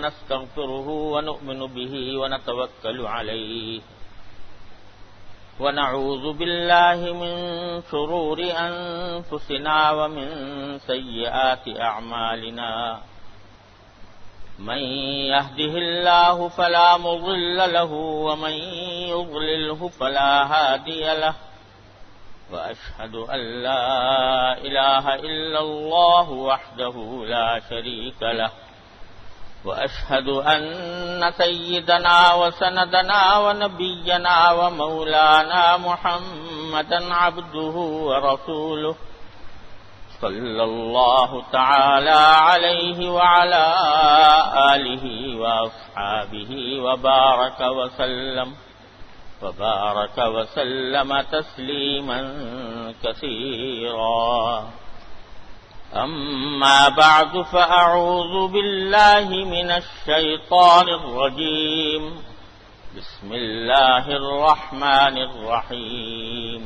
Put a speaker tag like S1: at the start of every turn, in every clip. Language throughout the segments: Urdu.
S1: ونستغفره ونؤمن به ونتوكل عليه ونعوذ بالله من شرور أنفسنا ومن سيئات أعمالنا من يهده الله فلا مضل له ومن يضلله فلا هادي له وأشهد أن لا إله إلا الله وحده لا شريك له وأشهد أن سيدنا وسندنا ونبينا ومولانا محمدا عبده ورسوله صلى الله تعالى عليه وعلى آله وأصحابه وبارك وسلم تسليما كثيرا. أما بعد فأعوذ بالله من الشيطان الرجيم. بسم الله الرحمن الرحيم.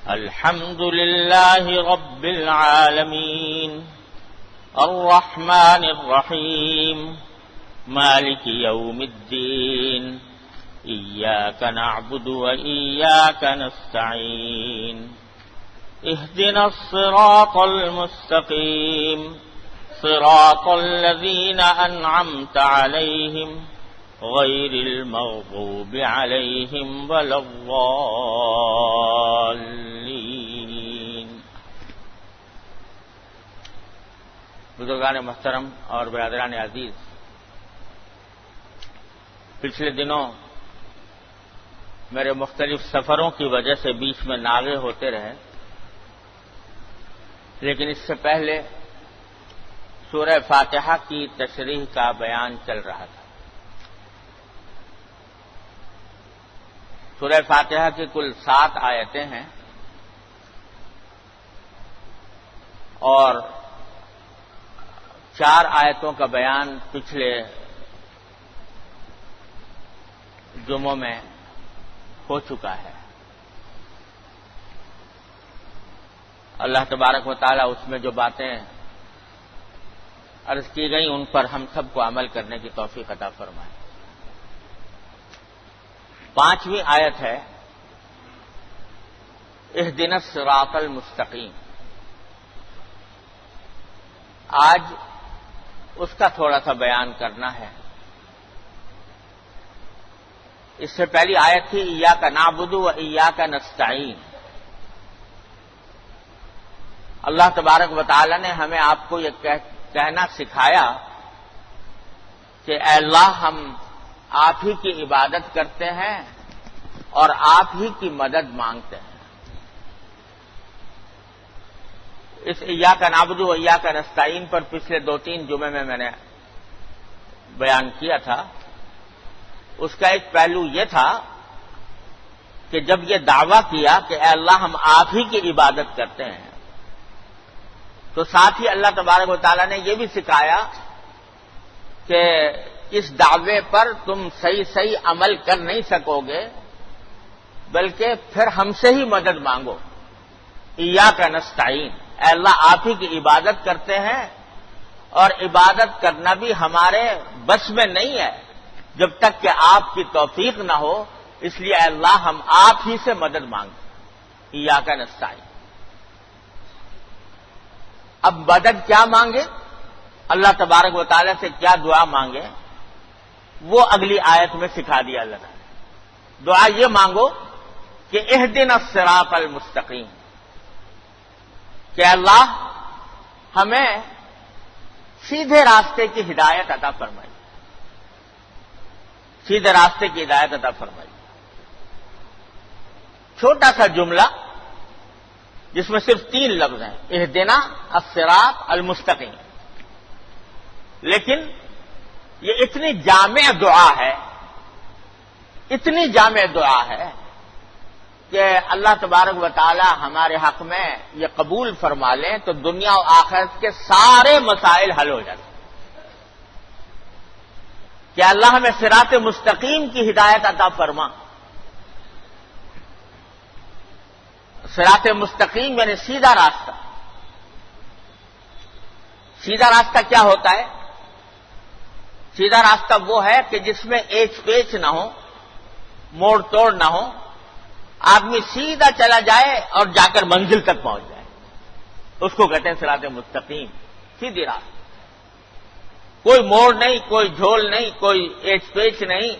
S1: الحمد لله رب العالمين الرحمن الرحيم مالك يوم الدين إياك نعبد وإياك نستعين اهدنا الصراط المستقيم صراط الذين أنعمت عليهم غير المغضوب عليهم ولا الضالين. بزرگان محترم اور برادران عزیز، پچھلے دنوں میرے مختلف سفروں کی وجہ سے بیچ میں ناغے ہوتے رہے، لیکن اس سے پہلے سورہ فاتحہ کی تشریح کا بیان چل رہا تھا. سورہ فاتحہ کی کل 7 آیتیں ہیں اور 4 آیتوں کا بیان پچھلے جمعوں میں ہو چکا ہے. اللہ تبارک و تعالی اس میں جو باتیں عرض کی گئیں ان پر ہم سب کو عمل کرنے کی توفیق عطا فرمائے. 5ویں آیت ہے اہدنا الصراط المستقیم. آج اس کا تھوڑا سا بیان کرنا ہے. اس سے پہلی آیت تھی ایاک نعبد و ایاک نستعین. اللہ تبارک و تعالی نے ہمیں آپ کو یہ کہنا سکھایا کہ اے اللہ ہم آپ ہی کی عبادت کرتے ہیں اور آپ ہی کی مدد مانگتے ہیں. اس ایاک نعبد و ایاک نستعین پر پچھلے 2-3 جمعے میں نے بیان کیا تھا. اس کا ایک پہلو یہ تھا کہ جب یہ دعویٰ کیا کہ اے اللہ ہم آپ ہی کی عبادت کرتے ہیں تو ساتھ ہی اللہ تبارک و تعالیٰ نے یہ بھی سکھایا کہ اس دعوے پر تم صحیح عمل کر نہیں سکو گے بلکہ پھر ہم سے ہی مدد مانگو. ایاک نستعین، اے اللہ آپ ہی کی عبادت کرتے ہیں اور عبادت کرنا بھی ہمارے بس میں نہیں ہے جب تک کہ آپ کی توفیق نہ ہو. اس لیے اے اللہ ہم آپ ہی سے مدد مانگتے ہیں. ایاک نستعین. اب مدد کیا مانگے، اللہ تبارک و تعالیٰ سے کیا دعا مانگے، وہ اگلی آیت میں سکھا دیا اللہ نے. دعا یہ مانگو کہ اہدنا الصراط المستقیم، کہ اللہ ہمیں سیدھے راستے کی ہدایت عطا فرمائی. سیدھے راستے کی ہدایت عطا فرمائی. چھوٹا سا جملہ جس میں صرف 3 لفظ ہیں، اہدنا الصراط المستقیم، لیکن یہ اتنی جامع دعا ہے، اتنی جامع دعا ہے کہ اللہ تبارک و تعالی ہمارے حق میں یہ قبول فرما لیں تو دنیا و آخرت کے سارے مسائل حل ہو جاتے ہیں. کہ اللہ ہمیں صراط مستقیم کی ہدایت عطا فرما. صراط مستقیم یعنی سیدھا راستہ. سیدھا راستہ کیا ہوتا ہے؟ سیدھا راستہ وہ ہے کہ جس میں ایچ پیچ نہ ہو، موڑ توڑ نہ ہو، آدمی سیدھا چلا جائے اور جا کر منزل تک پہنچ جائے، اس کو کہتے ہیں صراط مستقیم، سیدھی راہ، کوئی موڑ نہیں، کوئی جھول نہیں، کوئی ایچ پیچ نہیں،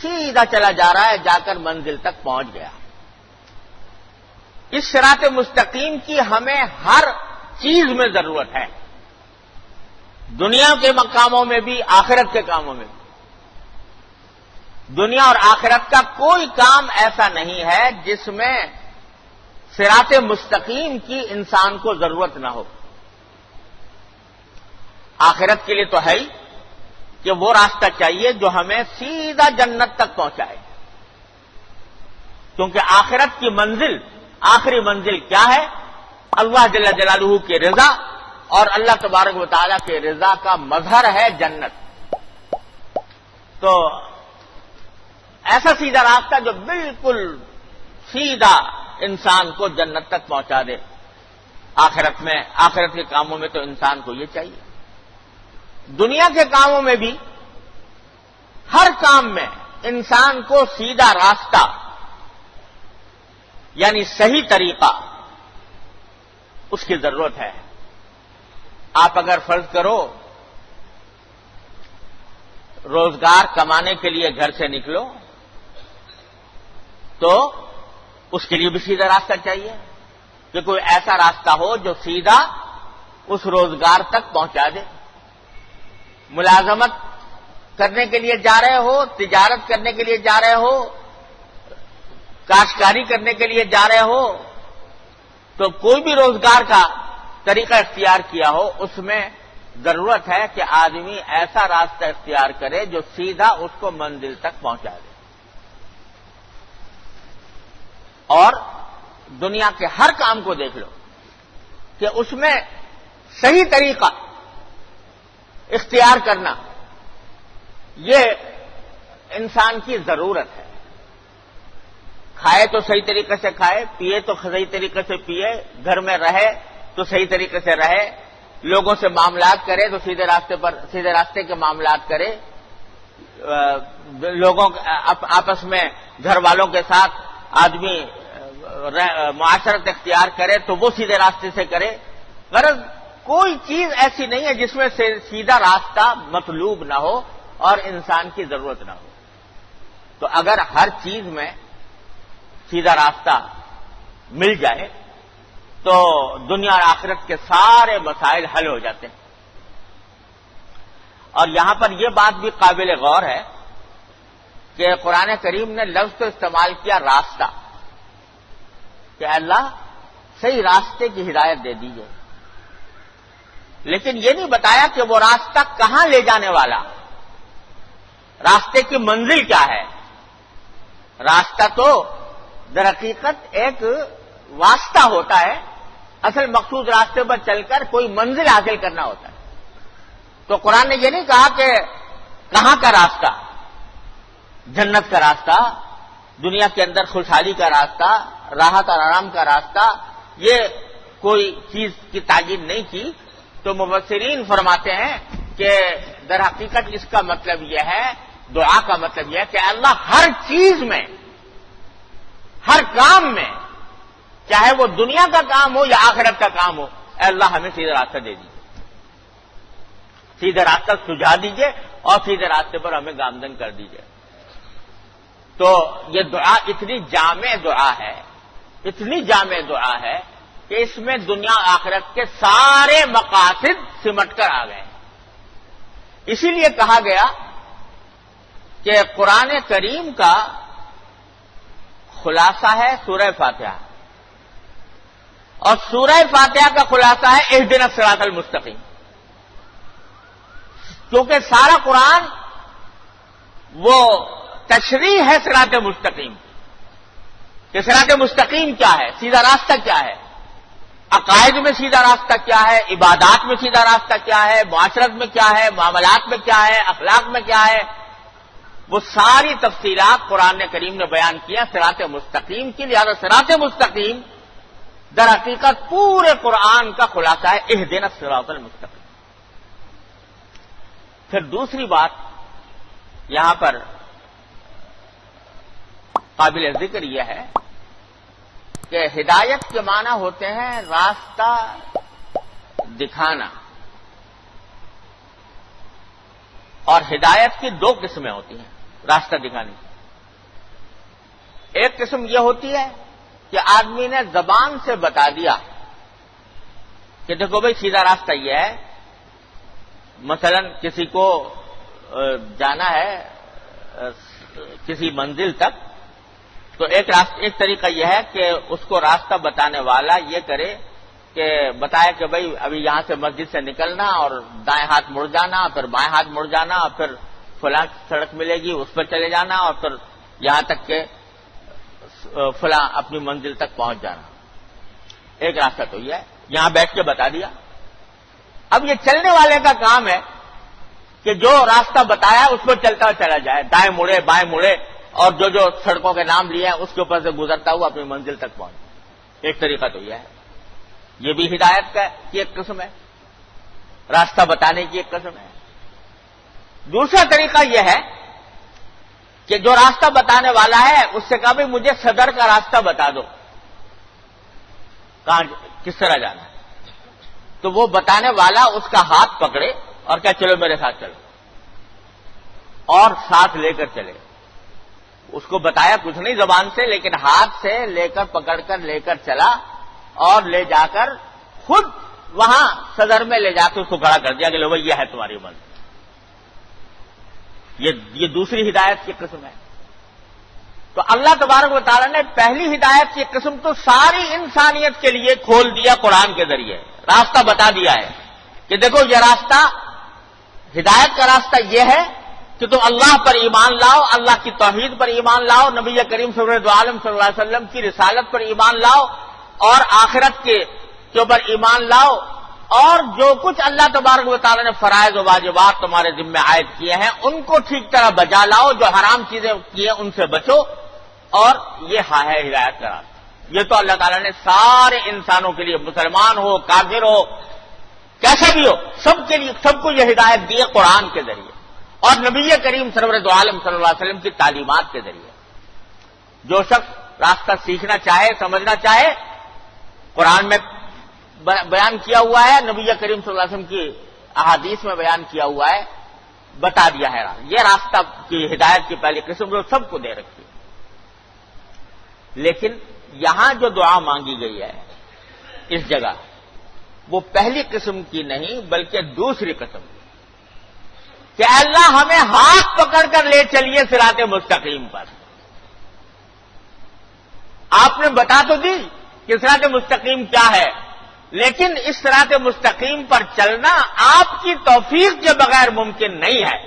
S1: سیدھا چلا جا رہا ہے، جا کر منزل تک پہنچ گیا۔ اس صراط مستقیم کی ہمیں ہر چیز میں ضرورت ہے، دنیا کے کاموں میں بھی، آخرت کے کاموں میں بھی۔ دنیا اور آخرت کا کوئی کام ایسا نہیں ہے جس میں صراط مستقیم کی انسان کو ضرورت نہ ہو۔ آخرت کے لیے تو ہے ہی کہ وہ راستہ چاہیے جو ہمیں سیدھا جنت تک پہنچائے، کیونکہ آخرت کی منزل، آخری منزل کیا ہے؟ اللہ جل جلالہ کی رضا، اور اللہ تبارک و تعالیٰ کے رضا کا مظہر ہے جنت۔ تو ایسا سیدھا راستہ جو بالکل سیدھا انسان کو جنت تک پہنچا دے۔ آخرت کے کاموں میں تو انسان کو یہ چاہیے، دنیا کے کاموں میں بھی، ہر کام میں انسان کو سیدھا راستہ یعنی صحیح طریقہ اس کی ضرورت ہے۔ آپ اگر فرض کرو روزگار کمانے کے لیے گھر سے نکلو تو اس کے لیے بھی سیدھا راستہ چاہیے، کہ کوئی ایسا راستہ ہو جو سیدھا اس روزگار تک پہنچا دے۔ ملازمت کرنے کے لیے جا رہے ہو، تجارت کرنے کے لیے جا رہے ہو، کاشتکاری کرنے کے لیے جا رہے ہو، تو کوئی بھی روزگار کا طریقہ اختیار کیا ہو، اس میں ضرورت ہے کہ آدمی ایسا راستہ اختیار کرے جو سیدھا اس کو منزل تک پہنچا دے۔ اور دنیا کے ہر کام کو دیکھ لو کہ اس میں صحیح طریقہ اختیار کرنا یہ انسان کی ضرورت ہے۔ کھائے تو صحیح طریقے سے کھائے، پیے تو صحیح طریقے سے پیے، گھر میں رہے تو صحیح طریقے سے رہے، لوگوں سے معاملات کرے تو سیدھے راستے کے معاملات کرے، لوگوں آپس میں گھر والوں کے ساتھ آدمی معاشرت اختیار کرے تو وہ سیدھے راستے سے کرے۔ غرض کوئی چیز ایسی نہیں ہے جس میں سیدھا راستہ مطلوب نہ ہو اور انسان کی ضرورت نہ ہو۔ تو اگر ہر چیز میں سیدھا راستہ مل جائے تو دنیا اور آخرت کے سارے مسائل حل ہو جاتے ہیں۔ اور یہاں پر یہ بات بھی قابل غور ہے کہ قرآن کریم نے لفظ تو استعمال کیا راستہ، کہ اللہ صحیح راستے کی ہدایت دے دیجیے، لیکن یہ نہیں بتایا کہ وہ راستہ کہاں لے جانے والا، راستے کی منزل کیا ہے۔ راستہ تو در حقیقت ایک واسطہ ہوتا ہے، اصل مقصود راستے پر چل کر کوئی منزل حاصل کرنا ہوتا ہے۔ تو قرآن نے یہ نہیں کہا کہ کہاں کا راستہ، جنت کا راستہ، دنیا کے اندر خوشحالی کا راستہ، راحت اور آرام کا راستہ، یہ کوئی چیز کی تاکید نہیں کی۔ تو مفسرین فرماتے ہیں کہ در حقیقت اس کا مطلب یہ ہے، دعا کا مطلب یہ ہے کہ اللہ ہر چیز میں، ہر کام میں، چاہے وہ دنیا کا کام ہو یا آخرت کا کام ہو، اے اللہ ہمیں سیدھا راستہ دے دیجیے، سیدھا راستہ سجھا دیجیے اور سیدھے راستے پر ہمیں گامزن کر دیجیے۔ تو یہ دعا اتنی جامع دعا ہے، اتنی جامع دعا ہے کہ اس میں دنیا آخرت کے سارے مقاصد سمٹ کر آ گئے۔ اسی لیے کہا گیا کہ قرآن کریم کا خلاصہ ہے سورہ فاتحہ، اور سورہ فاتحہ کا خلاصہ ہے اہدنا الصراط المستقیم، کیونکہ سارا قرآن وہ تشریح ہے صراط مستقیم کہ صراط مستقیم کیا ہے، سیدھا راستہ کیا ہے، عقائد میں سیدھا راستہ کیا ہے، عبادات میں سیدھا راستہ کیا ہے، معاشرت میں کیا ہے، معاملات میں کیا ہے، اخلاق میں کیا ہے، وہ ساری تفصیلات قرآن کریم نے بیان کیا صراط مستقیم کی۔ لہذا صراط مستقیم در حقیقت پورے قرآن کا خلاصہ ہے، اہدنا الصراط المستقیم۔ پھر دوسری بات یہاں پر قابل ذکر یہ ہے کہ ہدایت کے معنی ہوتے ہیں راستہ دکھانا، اور ہدایت کی دو قسمیں ہوتی ہیں راستہ دکھانے کی۔ ایک قسم یہ ہوتی ہے کہ آدمی نے زبان سے بتا دیا کہ دیکھو بھائی سیدھا راستہ یہ ہے، مثلا کسی کو جانا ہے کسی منزل تک، تو ایک طریقہ یہ ہے کہ اس کو راستہ بتانے والا یہ کرے کہ بتائے کہ بھائی ابھی یہاں سے مسجد سے نکلنا اور دائیں ہاتھ مڑ جانا، پھر بائیں ہاتھ مڑ جانا، اور پھر فلاں سڑک ملے گی اس پر چلے جانا، اور پھر یہاں تک کہ فلاں اپنی منزل تک پہنچ جانا۔ ایک راستہ تو یہ ہے، یہاں بیٹھ کے بتا دیا۔ اب یہ چلنے والے کا کام ہے کہ جو راستہ بتایا اس پر چلتا چلا جائے، دائیں مڑے بائیں مڑے، اور جو سڑکوں کے نام لیے ہیں اس کے اوپر سے گزرتا ہوا اپنی منزل تک پہنچے۔ ایک طریقہ تو یہ ہے، یہ بھی ہدایت کی ایک قسم ہے، راستہ بتانے کی ایک قسم ہے۔ دوسرا طریقہ یہ ہے کہ جو راستہ بتانے والا ہے اس سے کہا بھائی مجھے صدر کا راستہ بتا دو، کہاں کس طرح جانا ہے، تو وہ بتانے والا اس کا ہاتھ پکڑے اور کہا چلو میرے ساتھ چلو، اور ساتھ لے کر چلے۔ اس کو بتایا کچھ نہیں زبان سے، لیکن ہاتھ سے لے کر پکڑ کر لے کر چلا، اور لے جا کر خود وہاں صدر میں لے جا کے اس کو کھڑا کر دیا کہ لو بھائی یہ ہے تمہاری منزل۔ یہ دوسری ہدایت کی قسم ہے۔ تو اللہ تبارک و تعالیٰ نے پہلی ہدایت کی قسم تو ساری انسانیت کے لیے کھول دیا قرآن کے ذریعے، راستہ بتا دیا ہے کہ دیکھو یہ راستہ، ہدایت کا راستہ یہ ہے کہ تم اللہ پر ایمان لاؤ، اللہ کی توحید پر ایمان لاؤ، نبی کریم صلی اللہ علیہ وسلم کی رسالت پر ایمان لاؤ، اور آخرت کے اوپر ایمان لاؤ، اور جو کچھ اللہ تبارک و تعالیٰ نے فرائض و واجبات تمہارے ذمہ عائد کیے ہیں ان کو ٹھیک طرح بجا لاؤ، جو حرام چیزیں کی ہیں ان سے بچو، اور یہ ہے ہدایت کا راستہ۔ یہ تو اللہ تعالیٰ نے سارے انسانوں کے لیے، مسلمان ہو کافر ہو کیسا بھی ہو، سب کے لیے، سب کو یہ ہدایت دی ہے قرآن کے ذریعے اور نبی کریم سرور دو عالم صلی اللہ علیہ وسلم کی تعلیمات کے ذریعے۔ جو شخص راستہ سیکھنا چاہے، سمجھنا چاہے، قرآن میں بیان کیا ہوا ہے، نبی کریم صلی اللہ علیہ وسلم کی احادیث میں بیان کیا ہوا ہے، بتا دیا ہے۔ یہ راستہ کی ہدایت کی پہلی قسم جو سب کو دے رکھی ہے۔ لیکن یہاں جو دعا مانگی گئی ہے اس جگہ، وہ پہلی قسم کی نہیں بلکہ دوسری قسم کی، کہ اللہ ہمیں ہاتھ پکڑ کر لے چلیے صراط مستقیم پر۔ آپ نے بتا تو دی کہ صراط مستقیم کیا ہے، لیکن اس صراط مستقیم پر چلنا آپ کی توفیق کے بغیر ممکن نہیں ہے۔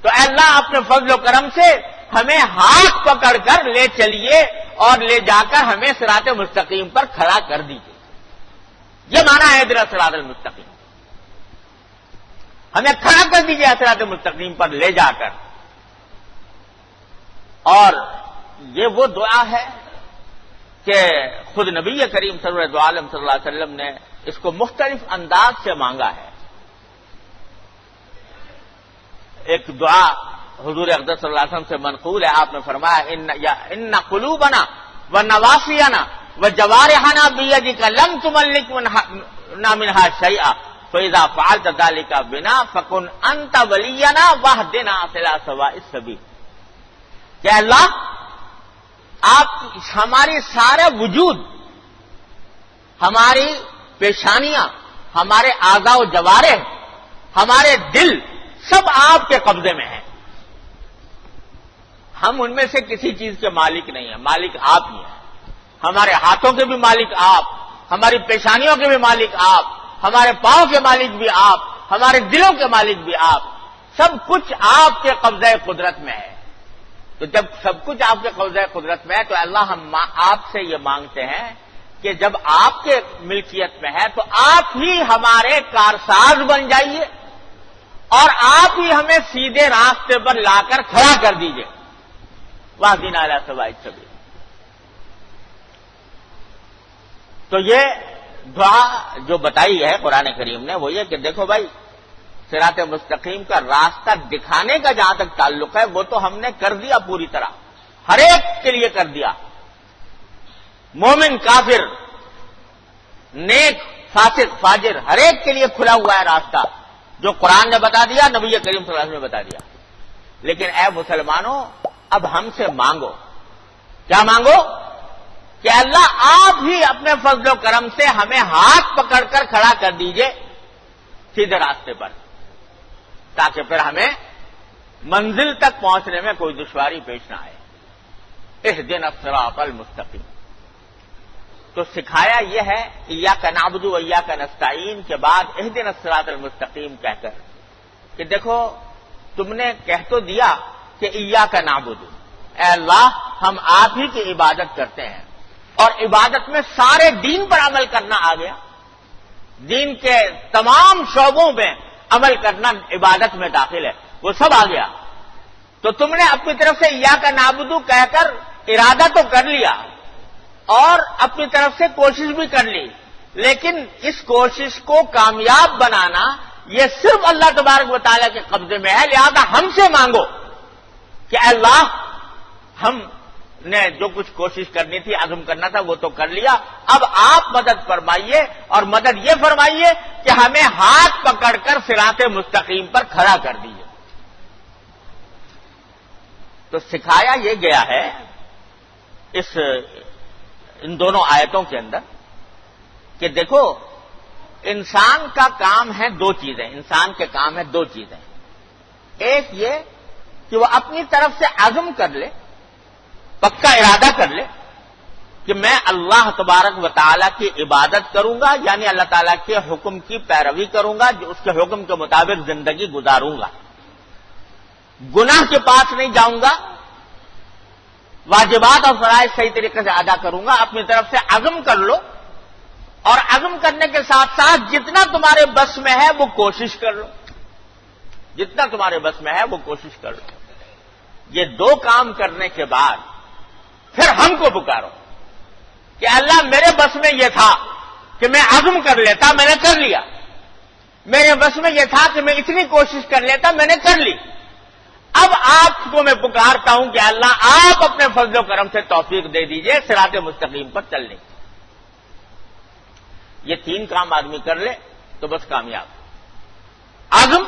S1: تو اے اللہ اپنے فضل و کرم سے ہمیں ہاتھ پکڑ کر لے چلیے اور لے جا کر ہمیں صراط مستقیم پر کھڑا کر دیجیے۔ یہ معنی ہے اہدنا الصراط المستقیم، ہمیں کھڑا کر دیجیے صراط مستقیم پر لے جا کر۔ اور یہ وہ دعا ہے کہ خود نبی کریم صلی اللہ علیہ وسلم نے اس کو مختلف انداز سے مانگا ہے۔ ایک دعا حضور اقدس صلی اللہ علیہ وسلم سے منقول ہے، آپ نے فرمایا ان قلوبنا ونواسینا وجوارحنا بیدک لم تملکنا منها شیئا فاذا فعلت ذلك بنا فكن انت ولینا واهدنا الى سواء السبیل۔ کہ اللہ آپ ہماری سارا وجود، ہماری پیشانیاں، ہمارے اعضاء و جوارح، ہمارے دل سب آپ کے قبضے میں ہیں، ہم ان میں سے کسی چیز کے مالک نہیں ہیں، مالک آپ ہی ہیں۔ ہمارے ہاتھوں کے بھی مالک آپ، ہماری پیشانیوں کے بھی مالک آپ، ہمارے پاؤں کے مالک بھی آپ، ہمارے دلوں کے مالک بھی آپ، سب کچھ آپ کے قبضہ قدرت میں ہے۔ تو جب سب کچھ آپ کے قبضہ قدرت میں ہے تو اللہ ہم آپ سے یہ مانگتے ہیں کہ جب آپ کے ملکیت میں ہے تو آپ ہی ہمارے کارساز بن جائیے اور آپ ہی ہمیں سیدھے راستے پر لا کر کھڑا کر دیجیے۔ واہدنا الی سواء السبیل۔ تو یہ دعا جو بتائی ہے قرآن کریم نے وہ یہ کہ دیکھو بھائی صراط مستقیم کا راستہ دکھانے کا جہاں تک تعلق ہے وہ تو ہم نے کر دیا پوری طرح، ہر ایک کے لیے کر دیا، مومن کافر نیک فاسق فاجر ہر ایک کے لیے کھلا ہوا ہے راستہ، جو قرآن نے بتا دیا، نبی کریم صلی اللہ علیہ وسلم نے بتا دیا۔ لیکن اے مسلمانوں، اب ہم سے مانگو، کیا مانگو؟ کہ اللہ آپ ہی اپنے فضل و کرم سے ہمیں ہاتھ پکڑ کر کھڑا کر دیجئے سیدھے راستے پر، تاکہ پھر ہمیں منزل تک پہنچنے میں کوئی دشواری پیش نہ آئے۔ اہدنا الصراط المستقیم۔ تو سکھایا یہ ہے ایاک نعبد و ایاک نستعین کے بعد اہدنا الصراط المستقیم کہہ کر کہ دیکھو تم نے کہہ تو دیا کہ ایاک نعبد، اے اللہ ہم آپ ہی کی عبادت کرتے ہیں، اور عبادت میں سارے دین پر عمل کرنا آ گیا، دین کے تمام شعبوں میں عمل کرنا عبادت میں داخل ہے، وہ سب آ گیا۔ تو تم نے اپنی طرف سے ایاک نعبد کہہ کر ارادہ تو کر لیا اور اپنی طرف سے کوشش بھی کر لی، لیکن اس کوشش کو کامیاب بنانا یہ صرف اللہ تبارک و تعالیٰ کے قبضے میں ہے، لہذا ہم سے مانگو کہ اللہ ہم نے جو کچھ کوشش کرنی تھی، عزم کرنا تھا، وہ تو کر لیا، اب آپ مدد فرمائیے، اور مدد یہ فرمائیے کہ ہمیں ہاتھ پکڑ کر صراط مستقیم پر کھڑا کر دیجیے۔ تو سکھایا یہ گیا ہے ان دونوں آیتوں کے اندر کہ دیکھو انسان کا کام ہے دو چیزیں، انسان کے کام ہے دو چیزیں، ایک یہ کہ وہ اپنی طرف سے عزم کر لے، پکا ارادہ کر لے کہ میں اللہ تبارک و تعالیٰ کی عبادت کروں گا، یعنی اللہ تعالیٰ کے حکم کی پیروی کروں گا، جو اس کے حکم کے مطابق زندگی گزاروں گا، گناہ کے پاس نہیں جاؤں گا، واجبات اور فرائض صحیح طریقے سے ادا کروں گا۔ اپنی طرف سے عزم کر لو، اور عزم کرنے کے ساتھ ساتھ جتنا تمہارے بس میں ہے وہ کوشش کر لو، جتنا تمہارے بس میں ہے وہ کوشش کر لو۔ یہ دو کام کرنے کے بعد پھر ہم کو پکارو کہ اللہ میرے بس میں یہ تھا کہ میں عزم کر لیتا، میں نے کر لیا، میرے بس میں یہ تھا کہ میں اتنی کوشش کر لیتا، میں نے کر لی، اب آپ کو میں پکارتا ہوں کہ اللہ آپ اپنے فضل و کرم سے توفیق دے دیجئے صراط مستقیم پر چلنے کی۔ یہ تین کام آدمی کر لے تو بس کامیاب، عزم،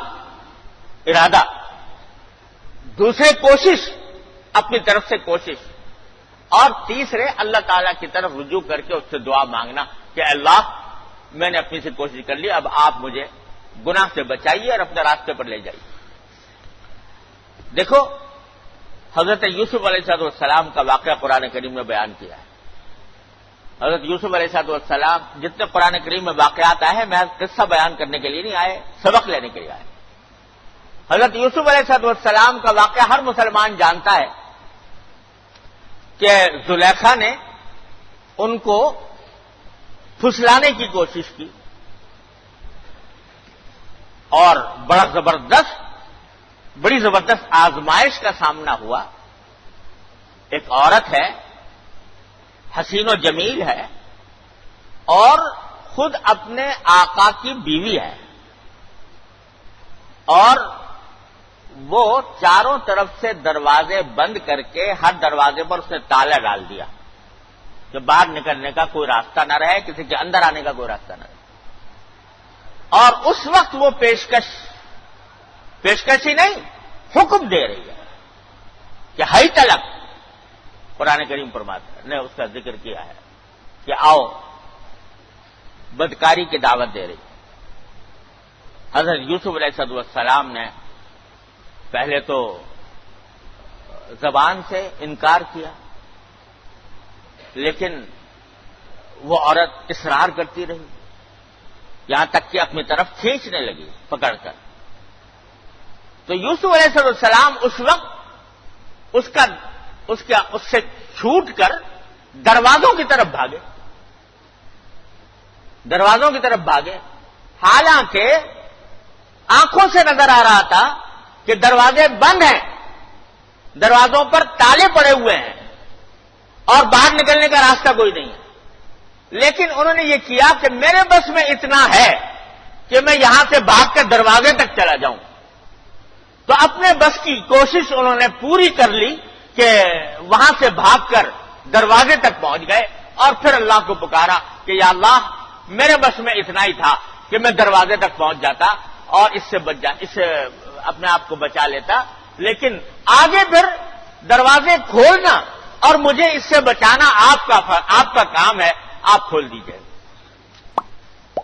S1: ارادہ، دوسرے کوشش، اپنی طرف سے کوشش، اور تیسرے اللہ تعالیٰ کی طرف رجوع کر کے اس سے دعا مانگنا کہ اللہ میں نے اپنی سے کوشش کر لی، اب آپ مجھے گناہ سے بچائیے اور اپنے راستے پر لے جائیے۔ دیکھو حضرت یوسف علیہ السلام کا واقعہ قرآن کریم میں بیان کیا ہے۔ حضرت یوسف علیہ السلام جتنے قرآن کریم میں واقعات آئے ہیں، محض قصہ بیان کرنے کے لیے نہیں آئے، سبق لینے کے لیے آئے۔ حضرت یوسف علیہ السلام کا واقعہ ہر مسلمان جانتا ہے کہ زلیخا نے ان کو پھسلانے کی کوشش کی، اور بڑی زبردست آزمائش کا سامنا ہوا۔ ایک عورت ہے، حسین و جمیل ہے، اور خود اپنے آقا کی بیوی ہے، اور وہ چاروں طرف سے دروازے بند کر کے ہر دروازے پر اس نے تالا ڈال دیا کہ باہر نکلنے کا کوئی راستہ نہ رہے، کسی کے اندر آنے کا کوئی راستہ نہ رہے۔ اور اس وقت وہ پیشکش ہی نہیں، حکم دے رہی ہے کہ ہائی طلب، قرآن کریم فرماتا نے اس کا ذکر کیا ہے کہ آؤ، بدکاری کی دعوت دے رہی ہے۔ حضرت یوسف علیہ السلام نے پہلے تو زبان سے انکار کیا، لیکن وہ عورت اصرار کرتی رہی، یہاں تک کہ اپنی طرف کھینچنے لگی پکڑ کر۔ تو یوسف علیہ السلام اس وقت اس سے چھوٹ کر دروازوں کی طرف بھاگے، حالانکہ آنکھوں سے نظر آ رہا تھا کہ دروازے بند ہیں، دروازوں پر تالے پڑے ہوئے ہیں، اور باہر نکلنے کا راستہ کوئی نہیں ہے، لیکن انہوں نے یہ کیا کہ میرے بس میں اتنا ہے کہ میں یہاں سے بھاگ کر دروازے تک چلا جاؤں. تو اپنے بس کی کوشش انہوں نے پوری کر لی کہ وہاں سے بھاگ کر دروازے تک پہنچ گئے اور پھر اللہ کو پکارا کہ یا اللہ میرے بس میں اتنا ہی تھا کہ میں دروازے تک پہنچ جاتا اور اس سے اپنے آپ کو بچا لیتا، لیکن آگے پھر دروازے کھولنا اور مجھے اس سے بچانا آپ کا کام ہے، آپ کھول دیجئے.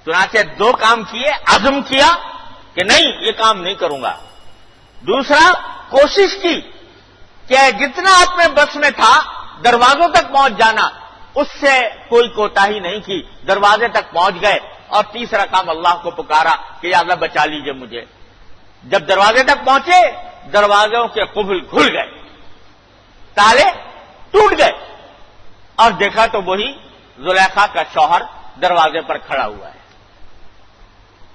S1: چنانچہ دو کام کیے، عزم کیا کہ نہیں یہ کام نہیں کروں گا. دوسرا کوشش کی کہ جتنا اپنے بس میں تھا دروازوں تک پہنچ جانا، اس سے کوئی کوتاہی نہیں کی، دروازے تک پہنچ گئے. اور تیسرا کام اللہ کو پکارا کہ یا اللہ بچا لیجئے مجھے. جب دروازے تک پہنچے دروازوں کے قفل کھل گئے، تالے ٹوٹ گئے اور دیکھا تو وہی زلیخا کا شوہر دروازے پر کھڑا ہوا ہے.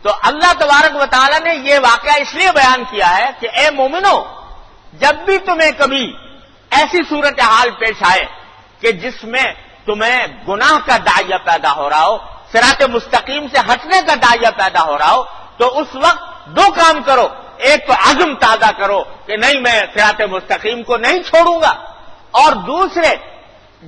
S1: تو اللہ تبارک و تعالی نے یہ واقعہ اس لیے بیان کیا ہے کہ اے مومنو، جب بھی تمہیں کبھی ایسی صورتحال پیش آئے کہ جس میں تمہیں گناہ کا داعیہ پیدا ہو رہا ہو، صراط مستقیم سے ہٹنے کا داعیہ پیدا ہو رہا ہو، تو اس وقت دو کام کرو. ایک تو عزم تازہ کرو کہ نہیں میں صراط مستقیم کو نہیں چھوڑوں گا، اور دوسرے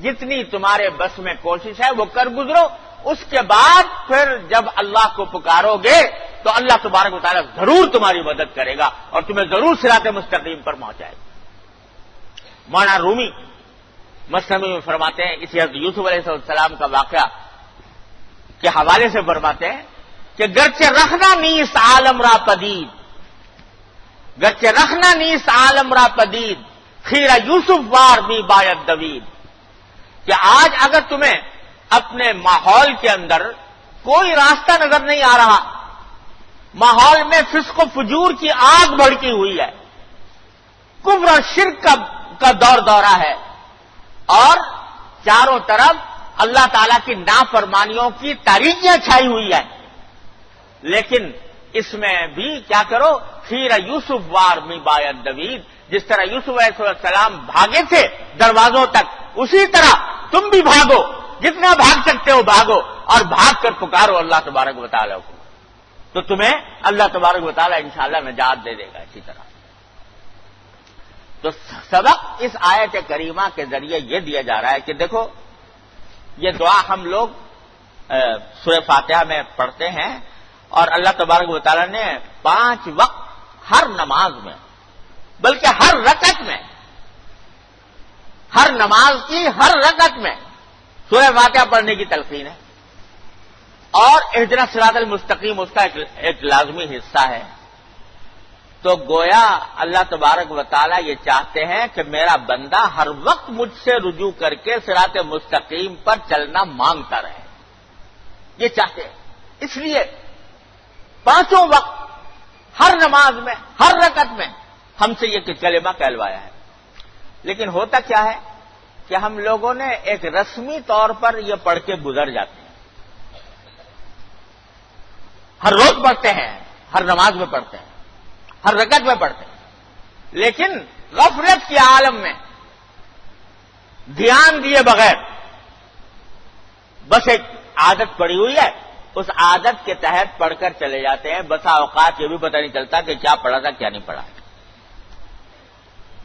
S1: جتنی تمہارے بس میں کوشش ہے وہ کر گزرو. اس کے بعد پھر جب اللہ کو پکارو گے تو اللہ تبارک و تعالیٰ ضرور تمہاری مدد کرے گا اور تمہیں ضرور صراط مستقیم پر پہنچائے گا. مولانا رومی مثنوی میں فرماتے ہیں، اسی حضرت یوسف علیہ السلام کا واقعہ کے حوالے سے فرماتے ہیں کہ گرچہ رکھنا نیس عالم را پدید، گرچہ رکھنا نیس عالم را پدید، خیرہ یوسف وار می باید دوید. کہ آج اگر تمہیں اپنے ماحول کے اندر کوئی راستہ نظر نہیں آ رہا، ماحول میں فسق و فجور کی آگ بھڑکی ہوئی ہے، کفر اور شرک کا دور دورہ ہے، اور چاروں طرف اللہ تعالیٰ کی نافرمانیوں کی تاریکیاں چھائی ہوئی ہیں، لیکن اس میں بھی کیا کرو، خیرہ یوسف وار می باید دوید. جس طرح یوسف علیہ السلام بھاگے تھے دروازوں تک، اسی طرح تم بھی بھاگو، جتنا بھاگ سکتے ہو بھاگو اور بھاگ کر پکارو اللہ تبارک و تعالیٰ کو، تو تمہیں اللہ تبارک و تعالیٰ انشاءاللہ نجات دے دے گا. اسی طرح تو سبق اس آیت کریمہ کے ذریعے یہ دیا جا رہا ہے کہ دیکھو یہ دعا ہم لوگ سورہ فاتحہ میں پڑھتے ہیں، اور اللہ تبارک و تعالیٰ نے 5 وقت ہر نماز میں، بلکہ ہر رکعت میں، ہر نماز کی ہر رکعت میں سورہ فاتحہ پڑھنے کی تلقین ہے، اور اہدنا الصراط المستقیم اس کا ایک لازمی حصہ ہے. تو گویا اللہ تبارک و تعالیٰ یہ چاہتے ہیں کہ میرا بندہ ہر وقت مجھ سے رجوع کر کے صراط مستقیم پر چلنا مانگتا رہے، یہ چاہتے ہیں. اس لیے 5 وقت ہر نماز میں، ہر رکعت میں ہم سے یہ کلمہ کہلوایا ہے. لیکن ہوتا کیا ہے کہ ہم لوگوں نے ایک رسمی طور پر یہ پڑھ کے گزر جاتے ہیں، ہر روز پڑھتے ہیں، ہر نماز میں پڑھتے ہیں، ہر رکعت میں پڑھتے ہیں، لیکن غفلت کے عالم میں دھیان دیے بغیر بس ایک عادت پڑی ہوئی ہے، اس عادت کے تحت پڑھ کر چلے جاتے ہیں. بسا اوقات یہ بھی پتہ نہیں چلتا کہ کیا پڑھا تھا کیا نہیں پڑھا.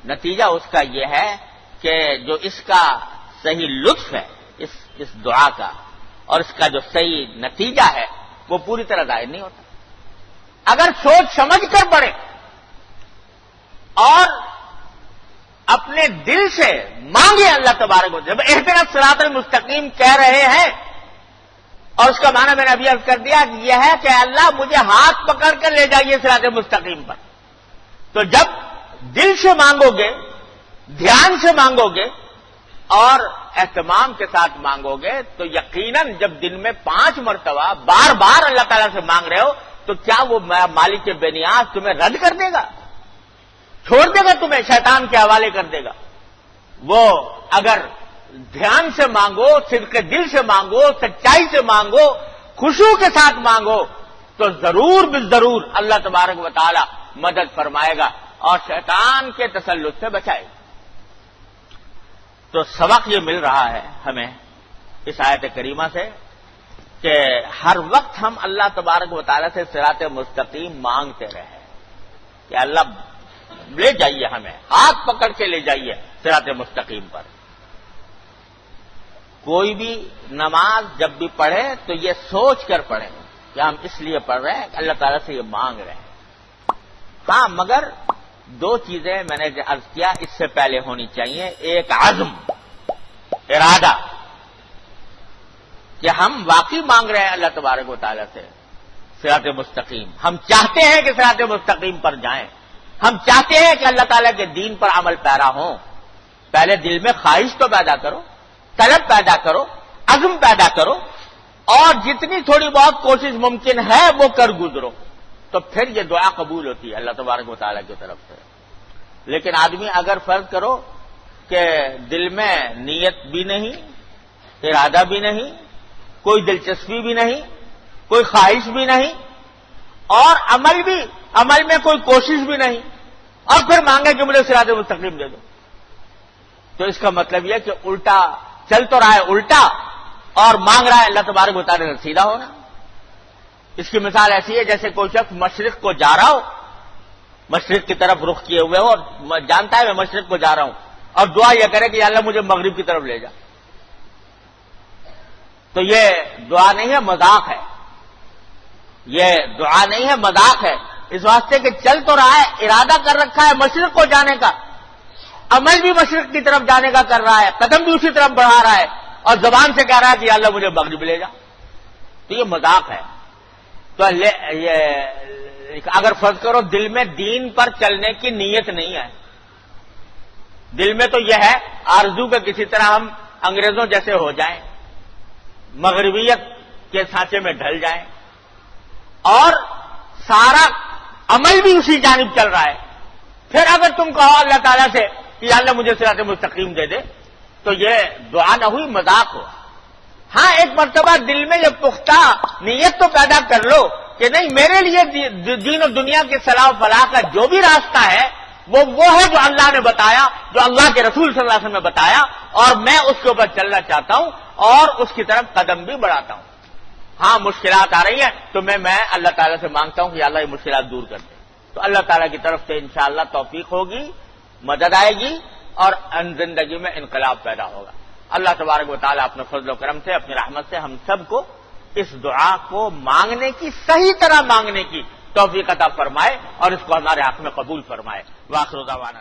S1: نتیجہ اس کا یہ ہے کہ جو اس کا صحیح لطف ہے اس دعا کا، اور اس کا جو صحیح نتیجہ ہے وہ پوری طرح ظاہر نہیں ہوتا. اگر سوچ سمجھ کر پڑھے اور اپنے دل سے مانگے اللہ تبارک و تعالیٰ. جب اہدنا الصراط المستقیم کہہ رہے ہیں، اور اس کا معنی میں نے ابھی عرض کر دیا کہ یہ ہے کہ اللہ مجھے ہاتھ پکڑ کر لے جائیے صراط مستقیم پر. تو جب دل سے مانگو گے، دھیان سے مانگو گے اور اہتمام کے ساتھ مانگو گے، تو یقیناً جب دن میں 5 مرتبہ بار بار اللہ تعالیٰ سے مانگ رہے ہو تو کیا وہ مالک بے نیاز تمہیں رد کر دے گا، چھوڑ دے گا، تمہیں شیطان کے حوالے کر دے گا؟ وہ اگر دھیان سے مانگو، صدق دل سے مانگو، سچائی سے مانگو، خشوع کے ساتھ مانگو، تو ضرور بالضرور اللہ تبارک و تعالی مدد فرمائے گا اور شیطان کے تسلط سے بچائے گا. تو سبق یہ مل رہا ہے ہمیں اس آیت کریمہ سے کہ ہر وقت ہم اللہ تبارک و تعالیٰ سے صراط مستقیم مانگتے رہے کہ اللہ لے جائیے، ہمیں ہاتھ پکڑ کے لے جائیے صراط مستقیم پر. کوئی بھی نماز جب بھی پڑھے تو یہ سوچ کر پڑھے کہ ہم اس لیے پڑھ رہے ہیں کہ اللہ تعالیٰ سے یہ مانگ رہے ہیں. ہاں مگر دو چیزیں میں نے عرض کیا اس سے پہلے ہونی چاہیے. ایک عزم، ارادہ کہ ہم واقعی مانگ رہے ہیں اللہ تبارک و تعالیٰ سے صراط مستقیم، ہم چاہتے ہیں کہ صراط مستقیم پر جائیں، ہم چاہتے ہیں کہ اللہ تعالیٰ کے دین پر عمل پیرا ہوں. پہلے دل میں خواہش تو پیدا کرو، طلب پیدا کرو، عزم پیدا کرو، اور جتنی تھوڑی بہت کوشش ممکن ہے وہ کر گزرو، تو پھر یہ دعا قبول ہوتی ہے اللہ تبارک و تعالیٰ کی طرف سے. لیکن آدمی اگر فرض کرو کہ دل میں نیت بھی نہیں، ارادہ بھی نہیں، کوئی دلچسپی بھی نہیں، کوئی خواہش بھی نہیں، اور عمل میں کوئی کوشش بھی نہیں، اور پھر مانگے کہ مجھے صراط مستقیم دے دو، تو اس کا مطلب یہ کہ الٹا چل تو رہا ہے الٹا، اور مانگ رہا ہے اللہ تبارک و تعالیٰ سے سیدھا ہونا. اس کی مثال ایسی ہے جیسے کوئی شخص مشرق کو جا رہا ہو، مشرق کی طرف رخ کیے ہوئے ہو، اور جانتا ہے میں مشرق کو جا رہا ہوں، اور دعا یہ کرے کہ یا اللہ مجھے مغرب کی طرف لے جا. تو یہ دعا نہیں ہے، مذاق ہے. یہ دعا نہیں ہے، مذاق ہے. اس واسطے کہ چل تو رہا ہے، ارادہ کر رکھا ہے مشرق کو جانے کا، عمل بھی مشرق کی طرف جانے کا کر رہا ہے، قدم بھی اسی طرف بڑھا رہا ہے، اور زبان سے کہہ رہا ہے کہ یا اللہ مجھے مغرب لے جا. تو یہ مذاق ہے. تو یہ اگر فرض کرو دل میں دین پر چلنے کی نیت نہیں ہے، دل میں تو یہ ہے آرزو کہ کسی طرح ہم انگریزوں جیسے ہو جائیں، مغربیت کے سانچے میں ڈھل جائیں، اور سارا عمل بھی اسی جانب چل رہا ہے، پھر اگر تم کہو اللہ تعالیٰ سے کہ یا اللہ مجھے صراط مستقیم دے دے، تو یہ دعا نہ ہوئی، مذاق ہو. ہاں ایک مرتبہ دل میں یہ پختہ نیت تو پیدا کر لو کہ نہیں، میرے لیے دین و دنیا کی صلاح و فلاح کا جو بھی راستہ ہے وہ ہے جو اللہ نے بتایا، جو اللہ کے رسول صلی اللہ علیہ وسلم نے بتایا، اور میں اس کے اوپر چلنا چاہتا ہوں اور اس کی طرف قدم بھی بڑھاتا ہوں. ہاں مشکلات آ رہی ہیں تو میں اللہ تعالیٰ سے مانگتا ہوں کہ یا اللہ یہ مشکلات دور کر دے. تو اللہ تعالیٰ کی طرف سے انشاءاللہ توفیق ہوگی، مدد آئے گی، اور زندگی میں انقلاب پیدا ہوگا. اللہ تبارک و تعالیٰ اپنے فضل و کرم سے، اپنی رحمت سے ہم سب کو اس دعا کو مانگنے کی، صحیح طرح مانگنے کی توفیق عطا فرمائے، اور اس کو ہمارے حق میں قبول فرمائے. وآخر دعوانا